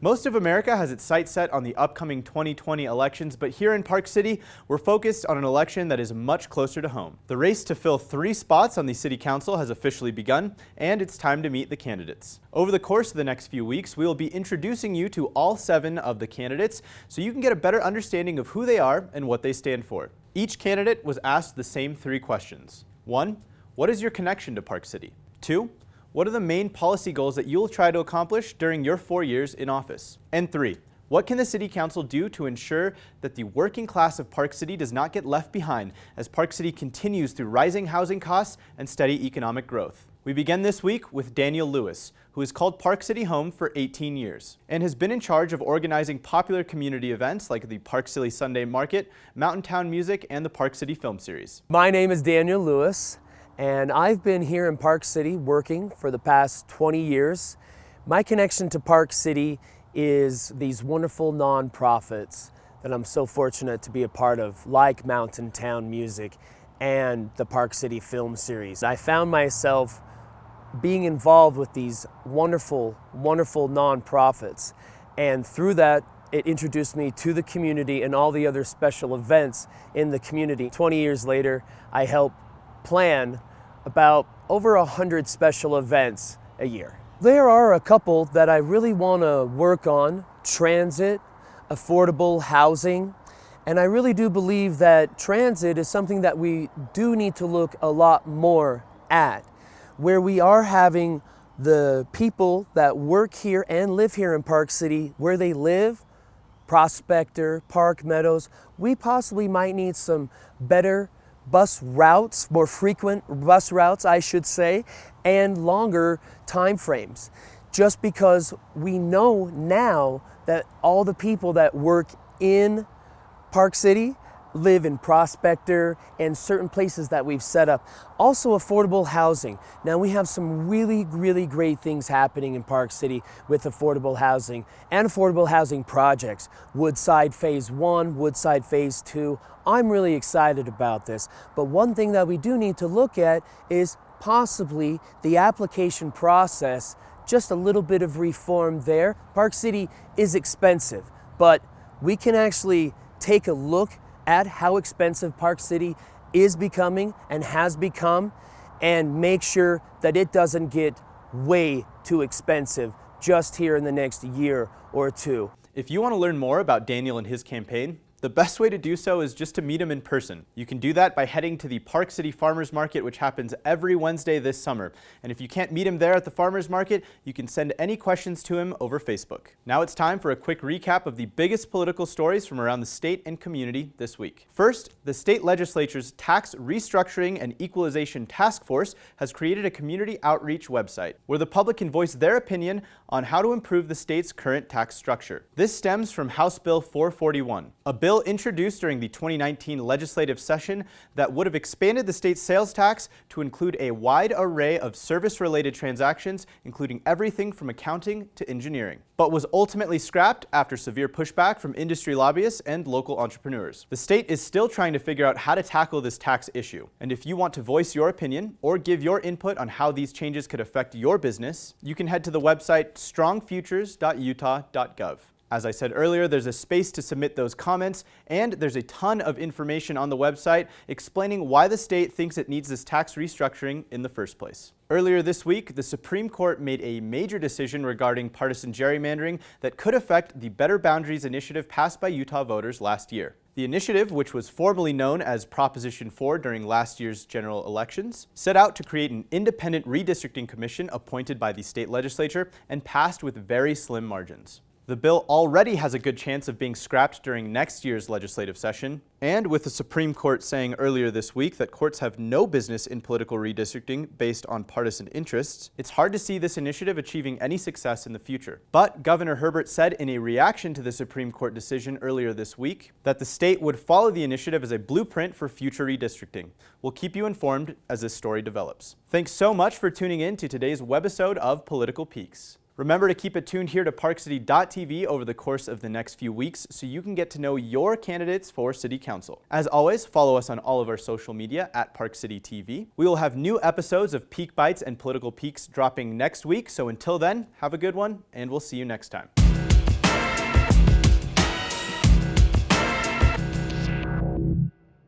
Most of America has its sights set on the upcoming 2020 elections, but here in Park City, we're focused on an election that is much closer to home. The race to fill 3 spots on the City Council has officially begun, and it's time to meet the candidates. Over the course of the next few weeks, we will be introducing you to all 7 of the candidates so you can get a better understanding of who they are and what they stand for. Each candidate was asked the same 3 questions. 1. What is your connection to Park City? 2. What are the main policy goals that you'll try to accomplish during your 4 years in office? And 3, what can the City Council do to ensure that the working class of Park City does not get left behind as Park City continues through rising housing costs and steady economic growth? We begin this week with Daniel Lewis, who has called Park City home for 18 years and has been in charge of organizing popular community events like the Park City Sunday Market, Mountain Town Music, and the Park City Film Series. My name is Daniel Lewis, and I've been here in Park City working for the past 20 years. My connection to Park City is these wonderful nonprofits that I'm so fortunate to be a part of, like Mountain Town Music and the Park City Film Series. I found myself being involved with these wonderful, wonderful nonprofits, and through that, it introduced me to the community and all the other special events in the community. 20 years later, I help plan about over 100 special events a year. There are a couple that I really want to work on: transit, affordable housing, and I really do believe that transit is something that we do need to look a lot more at, where we are having the people that work here and live here in Park City, where they live, Prospector, Park Meadows, we possibly might need some better bus routes, more frequent bus routes, I should say, and longer time frames. Just because we know now that all the people that work in Park City live in Prospector and certain places that we've set up. Also affordable housing. Now we have some really, really great things happening in Park City with affordable housing and affordable housing projects. Woodside Phase 1, Woodside Phase 2. I'm really excited about this. But one thing that we do need to look at is possibly the application process, just a little bit of reform there. Park City is expensive, but we can actually take a look at how expensive Park City is becoming and has become, and make sure that it doesn't get way too expensive just here in the next year or 2. If you want to learn more about Daniel and his campaign, the best way to do so is just to meet him in person. You can do that by heading to the Park City Farmers Market, which happens every Wednesday this summer. And if you can't meet him there at the Farmers Market, you can send any questions to him over Facebook. Now it's time for a quick recap of the biggest political stories from around the state and community this week. First, the state legislature's Tax Restructuring and Equalization Task Force has created a community outreach website where the public can voice their opinion on how to improve the state's current tax structure. This stems from House Bill 441, a bill introduced during the 2019 legislative session that would have expanded the state's sales tax to include a wide array of service-related transactions, including everything from accounting to engineering, but was ultimately scrapped after severe pushback from industry lobbyists and local entrepreneurs. The state is still trying to figure out how to tackle this tax issue, and if you want to voice your opinion or give your input on how these changes could affect your business, you can head to the website strongfutures.utah.gov. As I said earlier, there's a space to submit those comments, and there's a ton of information on the website explaining why the state thinks it needs this tax restructuring in the first place. Earlier this week, the Supreme Court made a major decision regarding partisan gerrymandering that could affect the Better Boundaries initiative passed by Utah voters last year. The initiative, which was formerly known as Proposition 4 during last year's general elections, set out to create an independent redistricting commission appointed by the state legislature and passed with very slim margins. The bill already has a good chance of being scrapped during next year's legislative session, and with the Supreme Court saying earlier this week that courts have no business in political redistricting based on partisan interests, it's hard to see this initiative achieving any success in the future. But Governor Herbert said in a reaction to the Supreme Court decision earlier this week that the state would follow the initiative as a blueprint for future redistricting. We'll keep you informed as this story develops. Thanks so much for tuning in to today's webisode of Political Peaks. Remember to keep it tuned here to ParkCity.tv over the course of the next few weeks so you can get to know your candidates for City Council. As always, follow us on all of our social media at ParkCityTV. We will have new episodes of Peak Bites and Political Peaks dropping next week, so until then, have a good one, and we'll see you next time.